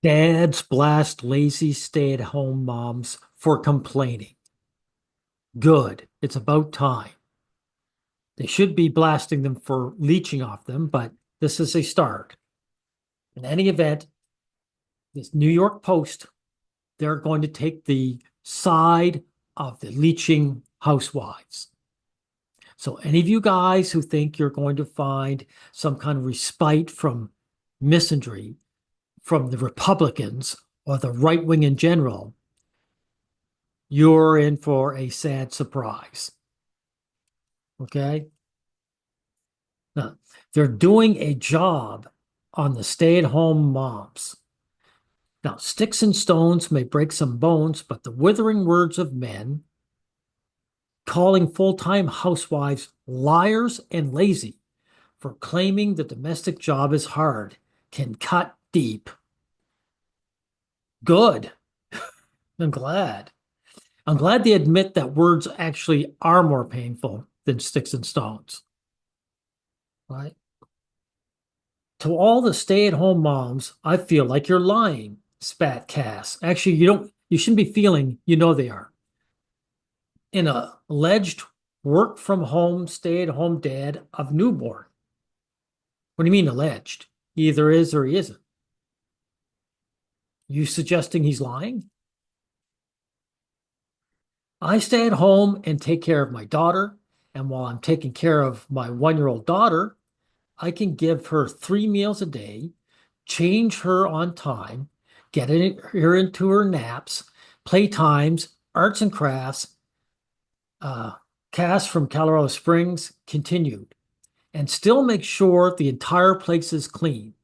Dads blast lazy stay-at-home moms for complaining. Good. It's about time. They should be blasting them for leeching off them, but this is a start. In any event, this New York Post, they're going to take the side of the leeching housewives. So, any of you guys who think you're going to find some kind of respite from misandry from the Republicans or the right wing in general, you're in for a sad surprise. Okay. Now, they're doing a job on the stay at home moms. Now, sticks and stones may break some bones, but the withering words of men calling full time housewives liars and lazy for claiming the domestic job is hard can cut deep. Good. I'm glad. I'm glad they admit that words actually are more painful than sticks and stones, right? To all the stay-at-home moms, I feel like you're lying, spat Cass. Actually, you shouldn't be feeling, they are. An alleged work from home, stay-at-home dad of newborn. What do you mean alleged? He either is or he isn't. You suggesting he's lying? I stay at home and take care of my daughter, and while I'm taking care of my 1-year-old daughter, I can give her 3 meals a day, change her on time, her into her naps, playtimes, arts and crafts. Uh, Cass from Colorado Springs continued, and still make sure the entire place is clean.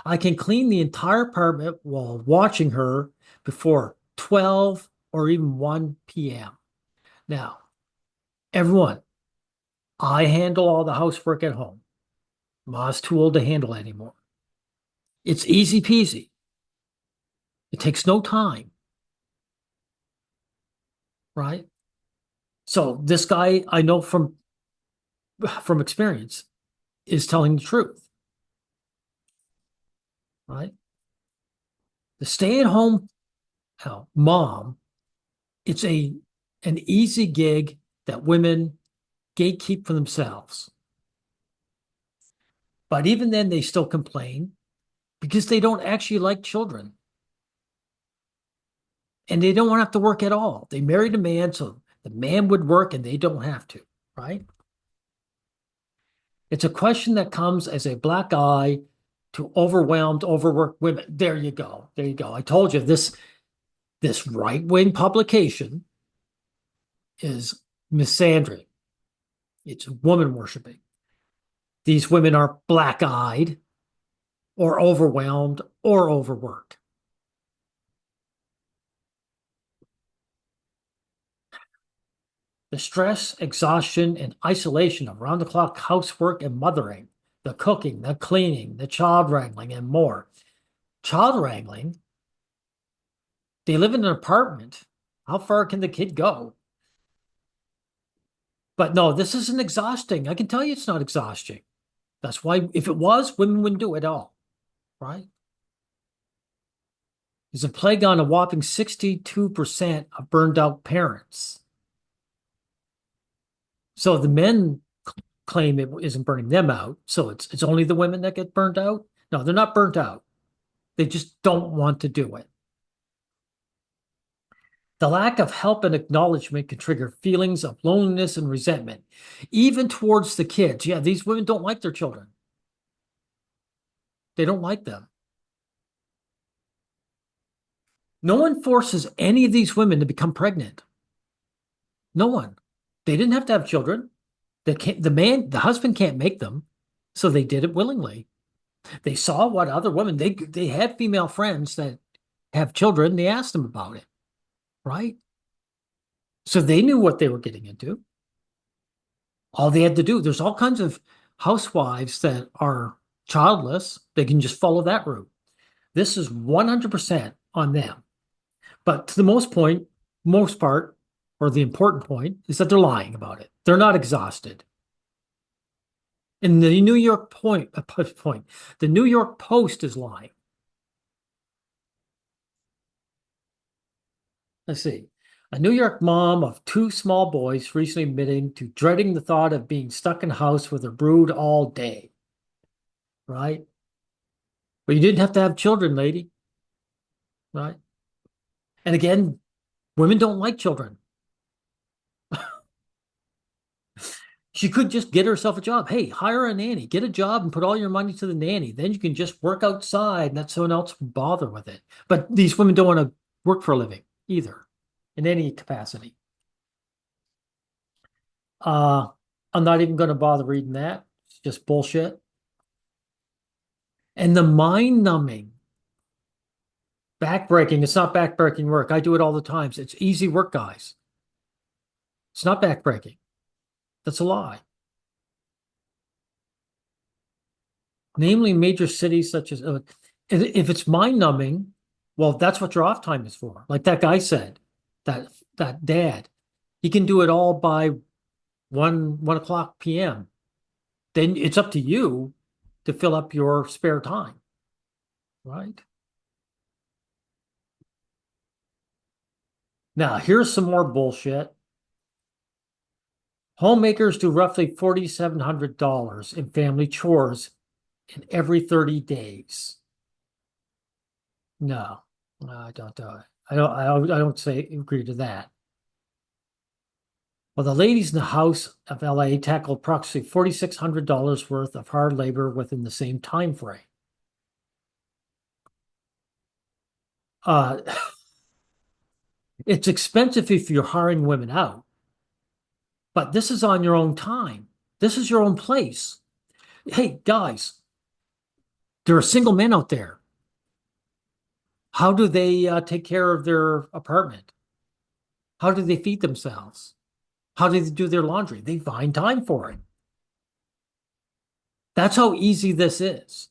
I can clean the entire apartment while watching her before 12 or even 1 p.m. Now, everyone, I handle all the housework at home. Ma's too old to handle anymore. It's easy peasy. It takes no time, right? So this guy I know from experience is telling the truth, right? The stay-at-home mom, it's an easy gig that women gatekeep for themselves. But even then, they still complain because they don't actually like children and they don't want to have to work at all. They married a man, so the man would work and they don't have to, right? It's a question that comes as a black eye to overwhelmed, overworked women. There you go. There you go. I told you this right-wing publication is misandry. It's woman worshiping. These women are black-eyed or overwhelmed or overworked. The stress, exhaustion, and isolation of round-the-clock housework and mothering, the cooking, the cleaning, the child wrangling, and more. Child wrangling, they live in an apartment. How far can the kid go? But no, this isn't exhausting. I can tell you it's not exhausting. That's why if it was, women wouldn't do it at all, right? There's a plague on a whopping 62% of burned out parents. So the men claim it isn't burning them out. So it's only the women that get burned out. No, they're not burnt out. They just don't want to do it. The lack of help and acknowledgement can trigger feelings of loneliness and resentment, even towards the kids. Yeah, these women don't like their children. They don't like them. No one forces any of these women to become pregnant. No one. They didn't have to have children. The husband can't make them, so they did it willingly. They saw what other women, they had female friends that have children. They asked them about it, right? So they knew what they were getting into. All they had to do, there's all kinds of housewives that are childless. They can just follow that route. This is 100% on them. But to the most part, or the important point, is that they're lying about it. They're not exhausted. And the the New York Post is lying. Let's see. A New York mom of two small boys recently admitting to dreading the thought of being stuck in a house with her brood all day, right? But you didn't have to have children, lady, right? And again, women don't like children. She could just get herself a job. Hey, hire a nanny, get a job and put all your money to the nanny. Then you can just work outside and let someone else bother with it. But these women don't want to work for a living either in any capacity. Uh, I'm not even going to bother reading that. It's just bullshit. And the mind numbing, backbreaking, it's not backbreaking work. I do it all the time. It's easy work, guys. It's not backbreaking. That's a lie. Namely, major cities such as, if it's mind numbing, well, that's what your off time is for. Like that guy said, that that dad, he can do it all by 1 o'clock p.m. Then it's up to you to fill up your spare time, right? Now, here's some more bullshit. Homemakers do roughly $4,700 in family chores in every 30 days. No, no, I don't do it. I don't say agree to that. Well, the ladies in the House of LA tackled approximately $4,600 worth of hard labor within the same time frame. Uh, it's expensive if you're hiring women out, but this is on your own time. This is your own place. Hey, guys, there are single men out there. How do they take care of their apartment? How do they feed themselves? How do they do their laundry? They find time for it. That's how easy this is.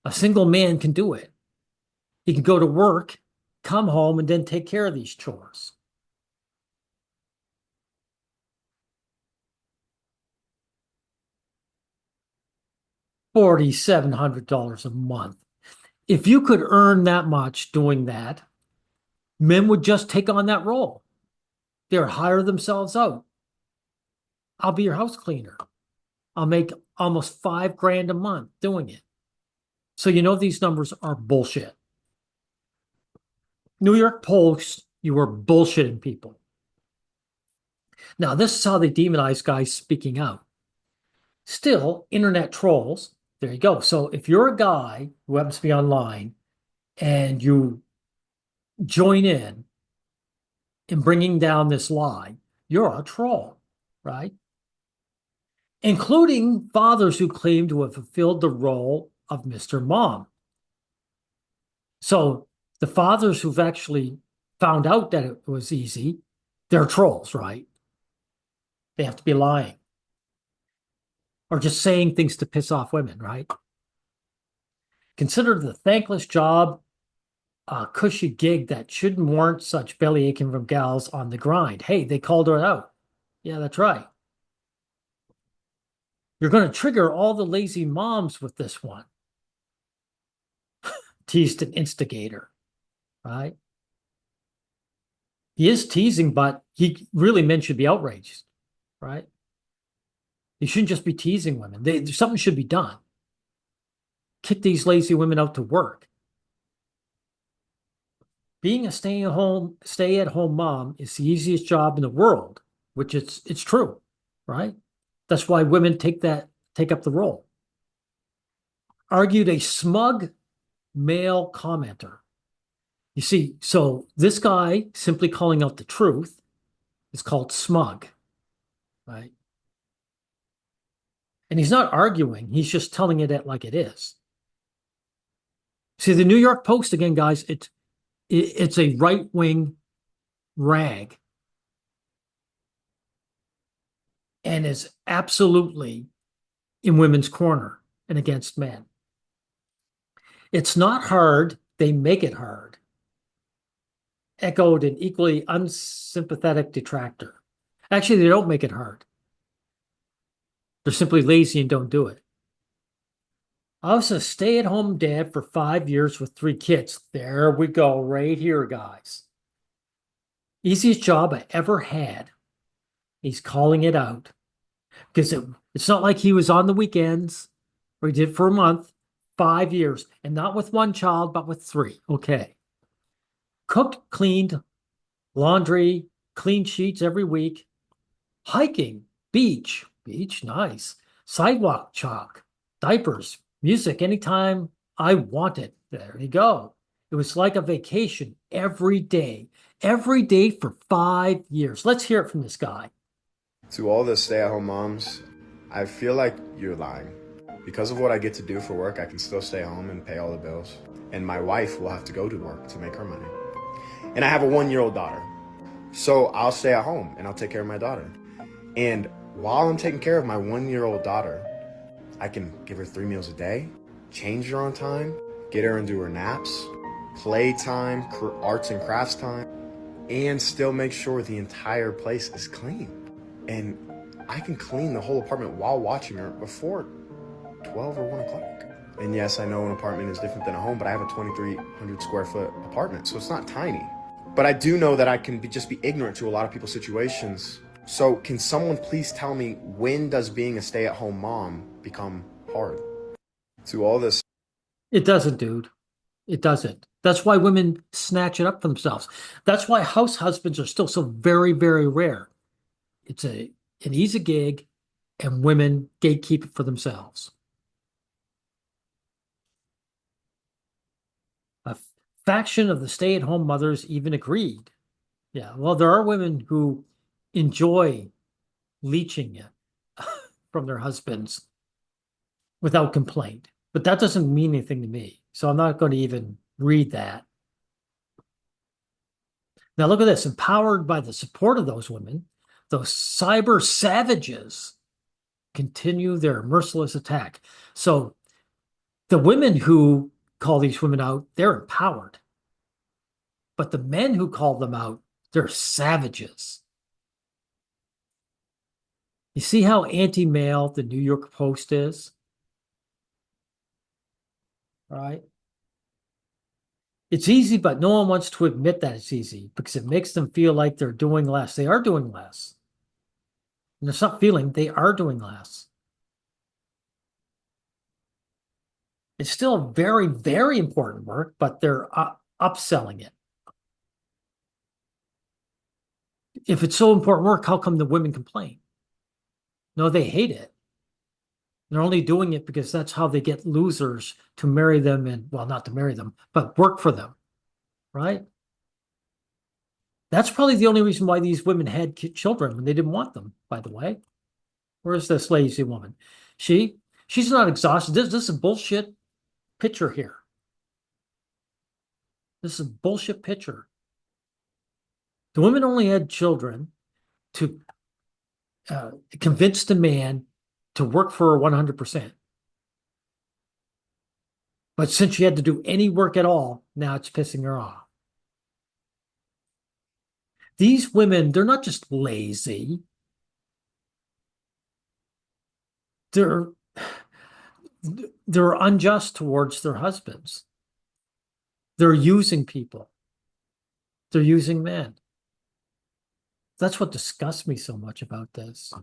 A single man can do it. He can go to work, come home, and then take care of these chores. $4,700 a month. If you could earn that much doing that, men would just take on that role. They'd hire themselves out. I'll be your house cleaner. I'll make almost 5 grand a month doing it. So you know these numbers are bullshit. New York Post, you were bullshitting people. Now, this is how they demonize guys speaking out. Still, internet trolls, there you go. So if you're a guy who happens to be online and you join in bringing down this lie, you're a troll, right? Including fathers who claim to have fulfilled the role of Mr. Mom. So the fathers who've actually found out that it was easy, they're trolls, right? They have to be lying or just saying things to piss off women, right? Consider the thankless job a cushy gig that shouldn't warrant such belly aching from gals on the grind. Hey, they called her out. Yeah, that's right. You're going to trigger all the lazy moms with this one. Teased an instigator, right? He is teasing, but he really men should be outraged, right? You shouldn't just be teasing women. Something should be done. Kick these lazy women out to work. Being a stay-at-home mom is the easiest job in the world, which it's true, right? That's why women take up the role. Argued a smug male commenter. You see, so this guy simply calling out the truth is called smug, right? And he's not arguing, he's just telling it like it is. See, the New York Post, again, guys, it's a right-wing rag and is absolutely in women's corner and against men. It's not hard, they make it hard. Echoed an equally unsympathetic detractor. Actually, they don't make it hard. They're simply lazy and don't do it. I was a stay-at-home dad for 5 years with 3 kids. There we go, right here, guys. Easiest job I ever had. He's calling it out because it's not like he was on the weekends or he did for a month, 5 years, and not with one child, but with three. Okay. Cooked, cleaned, laundry, clean sheets every week, hiking, beach, nice, sidewalk chalk, diapers, music anytime I wanted. There you go. It was like a vacation every day for 5 years. Let's hear it from this guy. To all the stay-at-home moms, I feel like you're lying. Because of what I get to do for work, I can still stay home and pay all the bills. And my wife will have to go to work to make her money. And I have a 1-year-old daughter. So I'll stay at home and I'll take care of my daughter. And while I'm taking care of my 1-year-old daughter, I can give her 3 meals a day, change her on time, get her into her naps, playtime, arts and crafts time, and still make sure the entire place is clean. And I can clean the whole apartment while watching her before 12 or 1 o'clock. And yes, I know an apartment is different than a home, but I have a 2,300 square foot apartment, so it's not tiny. But I do know that I can just be ignorant to a lot of people's situations. So can someone please tell me, when does being a stay-at-home mom become hard? To all this. It doesn't, dude. It doesn't. That's why women snatch it up for themselves. That's why house husbands are still so very rare. It's an easy gig, and women gatekeep it for themselves. A faction of the stay-at-home mothers even agreed. Yeah, well, there are women who enjoy leeching it from their husbands without complaint, but that doesn't mean anything to me. So I'm not going to even read that. Now look at this. Empowered by the support of those women, those cyber savages continue their merciless attack. So the women who call these women out, they're empowered. But the men who call them out, they're savages. You see how anti-male the New York Post is? Right? It's easy, but no one wants to admit that it's easy because it makes them feel like they're doing less. They are doing less. And it's not feeling, they are doing less. It's still very important work, but they're upselling it. If it's so important work, how come the women complain? No, they hate it. They're only doing it because that's how they get losers to marry them and, well, not to marry them, but work for them, right? That's probably the only reason why these women had children when they didn't want them, by the way. Where's this lazy woman? She's not exhausted. This is a bullshit picture here. This is a bullshit picture. The women only had children to convince the man to work for her 100%. But since she had to do any work at all, now it's pissing her off. These women, they're not just lazy. They're they're unjust towards their husbands. They're using people. They're using men. That's what disgusts me so much about this.